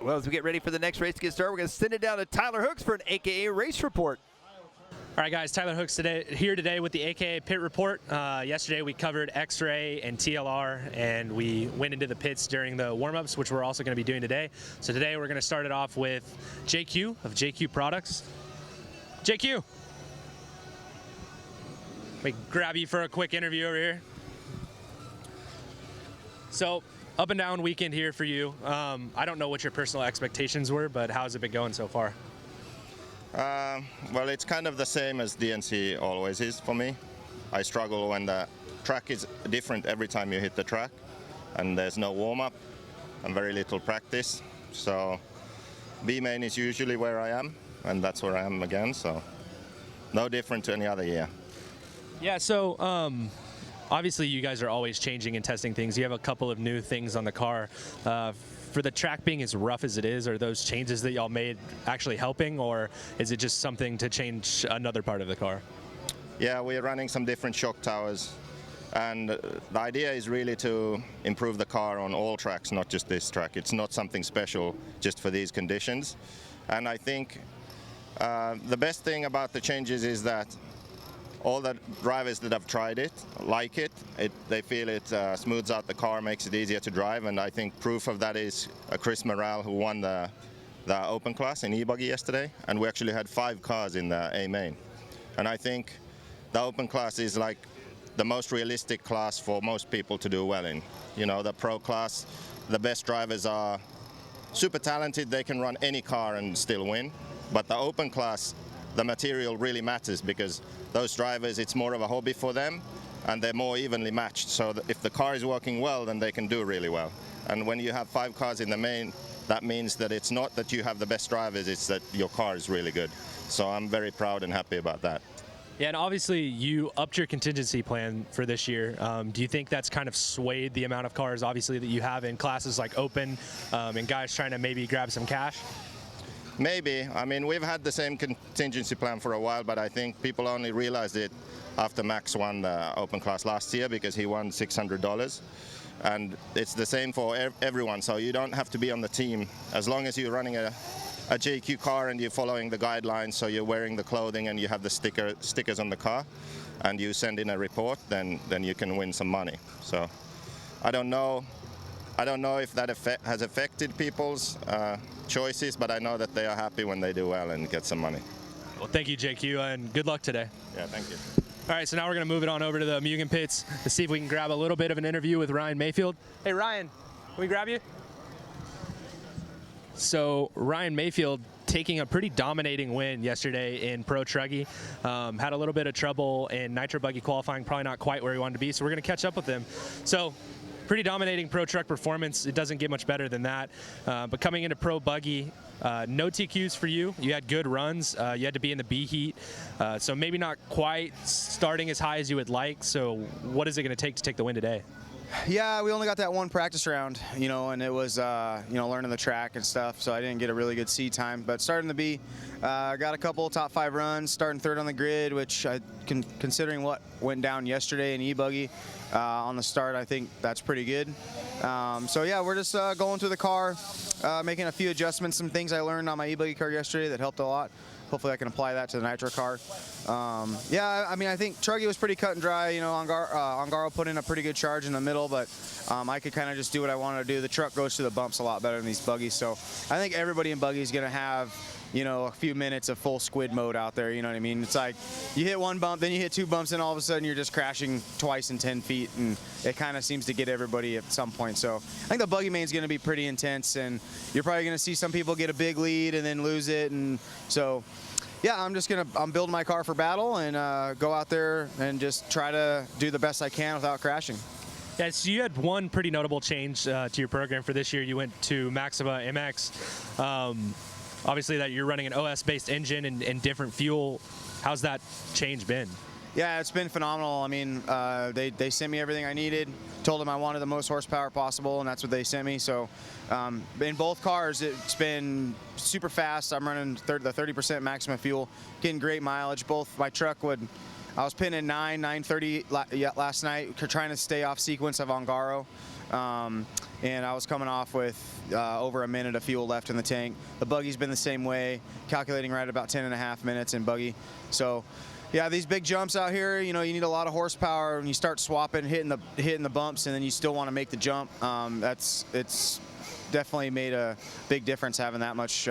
Well, as we get ready for the next race to get started, we're going to send it down to Tyler Hooks for an AKA race report. All right, guys, Tyler Hooks here today with the AKA Pit Report. Yesterday we covered X-Ray and TLR, and we went into the pits during the warm-ups, which we're also going to be doing today. So today we're going to start it off with JQ of JQ Products. JQ, let me grab you for a quick interview over here. So, up and down weekend here for you. I don't know what your personal expectations were, but how's it been going so far? Well, it's kind of the same as DNC always is for me. I struggle when the track is different every time you hit the track, and there's no warm-up and very little practice. So B-main is usually where I am, and that's where I am again, so no different to any other year. Yeah, so obviously you guys are always changing and testing things. You have a couple of new things on the car. For the track being as rough as it is, are those changes that y'all made actually helping, or is it just something to change another part of the car? Yeah, we're running some different shock towers, and the idea is really to improve the car on all tracks, not just this track. It's not something special just for these conditions. And I think the best thing about the changes is that all the drivers that have tried it like it. They feel it smooths out the car, makes it easier to drive, and I think proof of that is Chris Morale, who won the open class in e-buggy yesterday, and we actually had 5 cars in the A main. And I think the open class is like the most realistic class for most people to do well in. You know, the pro class, the best drivers are super talented, they can run any car and still win, but the open class, the material really matters because those drivers, it's more of a hobby for them, and they're more evenly matched. So that if the car is working well, then they can do really well. And when you have 5 cars in the main, that means that it's not that you have the best drivers, it's that your car is really good. So I'm very proud and happy about that. Yeah, and obviously you upped your contingency plan for this year. Do you think that's kind of swayed the amount of cars, obviously, that you have in classes like open, and guys trying to maybe grab some cash? Maybe. I mean, we've had the same contingency plan for a while, but I think people only realized it after Max won the open class last year because he won $600. And it's the same for everyone, so you don't have to be on the team. As long as you're running a JQ car and you're following the guidelines, so you're wearing the clothing and you have the stickers on the car, and you send in a report, then you can win some money. So I don't know if that has affected people's choices, but I know that they are happy when they do well and get some money. Well, thank you, JQ, and good luck today. Yeah, thank you. All right, so now we're going to move it on over to the Mugen pits to see if we can grab a little bit of an interview with Ryan Mayfield. Hey, Ryan, can we grab you? So Ryan Mayfield taking a pretty dominating win yesterday in Pro Truggy. Had a little bit of trouble in Nitro Buggy qualifying, probably not quite where he wanted to be, so we're going to catch up with him. So pretty dominating Pro Truck performance. It doesn't get much better than that. But coming into Pro Buggy, no TQs for you. You had good runs. You had to be in the B heat. So maybe not quite starting as high as you would like. So what is it going to take the win today? Yeah, we only got that one practice round, you know, and it was, you know, learning the track and stuff, so I didn't get a really good C time. But starting the B, got a couple top 5 runs, starting 3rd on the grid, which considering what went down yesterday in e-buggy on the start, I think that's pretty good. So yeah, we're just going through the car, making a few adjustments, some things I learned on my e-buggy car yesterday that helped a lot. Hopefully I can apply that to the Nitro car. Yeah, I mean, I think Truggy was pretty cut and dry. You know, Ongaro put in a pretty good charge in the middle, but I could kind of just do what I wanted to do. The truck goes to the bumps a lot better than these buggies, so I think everybody in buggy is going to have, you know, a few minutes of full squid mode out there, you know what I mean? It's like you hit one bump, then you hit 2 bumps, and all of a sudden you're just crashing twice in 10 feet, and it kind of seems to get everybody at some point. So I think the buggy main is going to be pretty intense, and you're probably going to see some people get a big lead and then lose it, and so yeah, I'm building my car for battle and go out there and just try to do the best I can without crashing. Yeah, so you had one pretty notable change to your program for this year. You went to Maxima MX. Obviously that you're running an OS-based engine and different fuel. How's that change been? Yeah, it's been phenomenal. I mean, they sent me everything I needed, told them I wanted the most horsepower possible, and that's what they sent me. So in both cars, it's been super fast. I'm running the 30% maximum fuel, getting great mileage. Both my truck I was pinning 930 last night, trying to stay off sequence of Ongaro. And I was coming off with over a minute of fuel left in the tank. The buggy's been the same way, calculating right at about 10.5 minutes in buggy. So yeah, these big jumps out here, you know, you need a lot of horsepower. When you start swapping, hitting the bumps, and then you still want to make the jump. It's definitely made a big difference having that much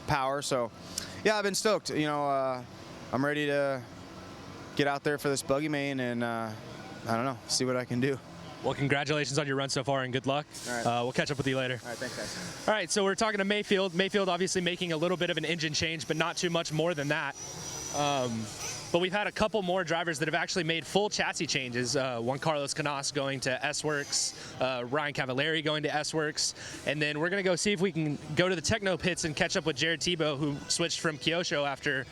power. So yeah, I've been stoked. You know, I'm ready to get out there for this buggy main and I don't know, see what I can do. Well, congratulations on your run so far and good luck. All right. We'll catch up with you later. All right, thanks, guys. All right, so we're talking to Mayfield. Mayfield obviously making a little bit of an engine change, but not too much more than that. But we've had a couple more drivers that have actually made full chassis changes. One Carlos Canas going to S-Works, Ryan Cavallari going to S-Works, and then we're gonna go see if we can go to the Techno pits and catch up with Jared Tebow, who switched from Kyosho after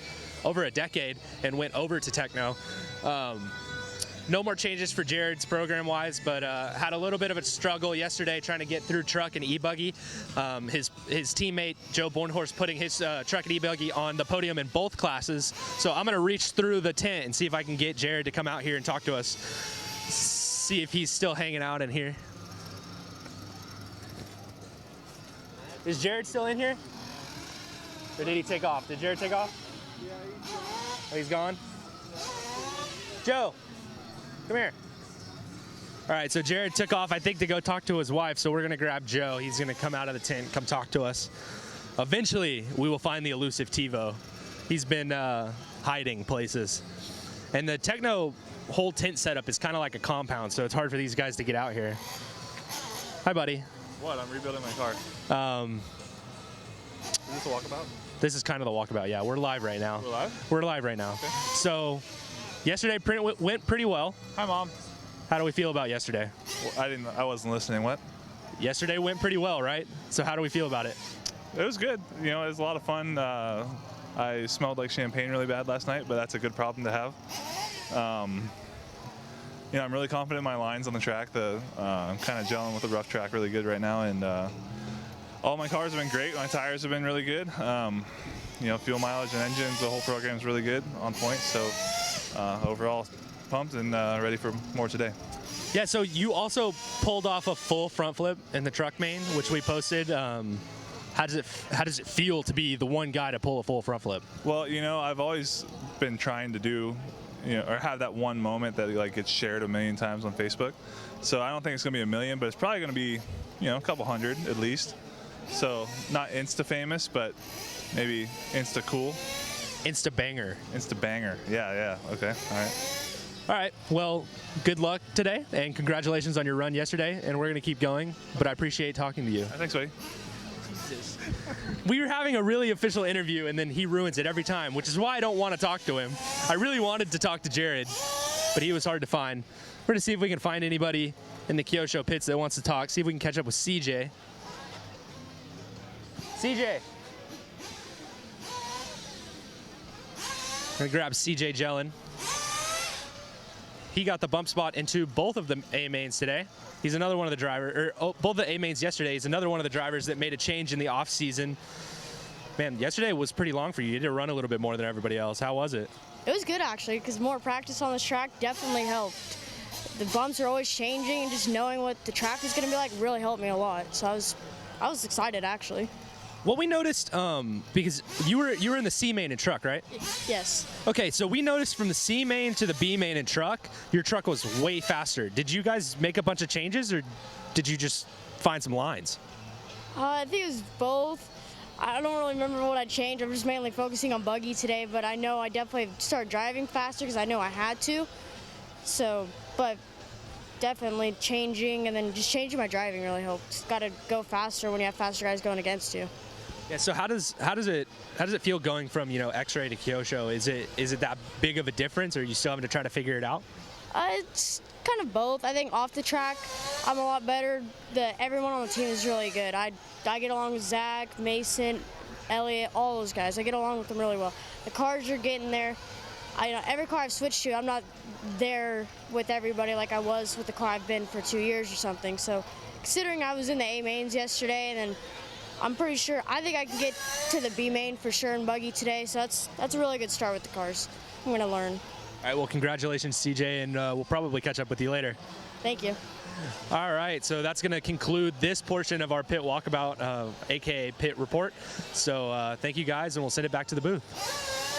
over a decade and went over to Techno. No more changes for Jared's program-wise, but had a little bit of a struggle yesterday trying to get through truck and e-buggy. His teammate, Joe Bornhorst, putting his truck and e-buggy on the podium in both classes. So I'm going to reach through the tent and see if I can get Jared to come out here and talk to us. See if he's still hanging out in here. Is Jared still in here? Or did he take off? Did Jared take off? Yeah, he's gone. Oh, he's gone? Joe! Come here. All right, so Jared took off, I think, to go talk to his wife, so we're going to grab Joe. He's going to come out of the tent, come talk to us. Eventually, we will find the elusive TiVo. He's been hiding places. And the Techno whole tent setup is kind of like a compound, so it's hard for these guys to get out here. Hi, buddy. What? I'm rebuilding my car. Is this a walkabout? This is kind of the walkabout, yeah. We're live right now. We're live? We're live right now. Okay. So, yesterday went pretty well. Hi, Mom. How do we feel about yesterday? Well, I wasn't listening. What? Yesterday went pretty well, right? So how do we feel about it? It was good. You know, it was a lot of fun. I smelled like champagne really bad last night, but that's a good problem to have. You know, I'm really confident in my lines on the track. I'm kind of gelling with the rough track really good right now, and all my cars have been great. My tires have been really good. You know, fuel mileage and engines, the whole program is really good, on point. So overall, pumped and ready for more today. Yeah, so you also pulled off a full front flip in the truck main, which we posted. How does it feel to be the one guy to pull a full front flip? Well, you know, I've always been trying to do, you know, or have that one moment that like gets shared a million times on Facebook. So I don't think it's gonna be a million, but it's probably gonna be, you know, a couple hundred at least. So not Insta famous, but maybe Insta cool. Insta banger. Insta banger. Yeah. Okay. All right. All right. Well, good luck today, and congratulations on your run yesterday. And we're gonna keep going. But I appreciate talking to you. Thanks, buddy. We were having a really official interview, and then he ruins it every time, which is why I don't want to talk to him. I really wanted to talk to Jared, but he was hard to find. We're gonna see if we can find anybody in the Kyosho pits that wants to talk. See if we can catch up with CJ. CJ. Gonna grab CJ Jellin. He got the bump spot into both of the A mains today. He's another one of the drivers, both the A mains yesterday. He's another one of the drivers that made a change in the off season. Man, yesterday was pretty long for you. You had to run a little bit more than everybody else. How was it? It was good actually, because more practice on this track definitely helped. The bumps are always changing, and just knowing what the track was going to be like really helped me a lot. So I was excited actually. What we noticed, because you were in the C main and truck, right? Yes. Okay, so we noticed from the C main to the B main and truck, your truck was way faster. Did you guys make a bunch of changes, or did you just find some lines? I think it was both. I don't really remember what I changed. I'm just mainly focusing on buggy today, but I know I definitely started driving faster because I know I had to. So, but definitely changing and then just changing my driving really helped. Got to go faster when you have faster guys going against you. Yeah. So how does it feel going from, you know, X-Ray to Kyosho? Is it that big of a difference, or are you still having to try to figure it out? It's kind of both. I think off the track, I'm a lot better. Everyone on the team is really good. I get along with Zach, Mason, Elliot, all those guys. I get along with them really well. The cars are getting there. Every car I've switched to, I'm not there with everybody like I was with the car I've been for 2 years or something. So considering I was in the A mains yesterday, and then I'm pretty sure, I think I can get to the B main for sure in buggy today. So that's a really good start with the cars. I'm going to learn. All right, well, congratulations, CJ, and we'll probably catch up with you later. Thank you. All right, so that's going to conclude this portion of our pit walkabout, aka pit report. So thank you guys, and we'll send it back to the booth.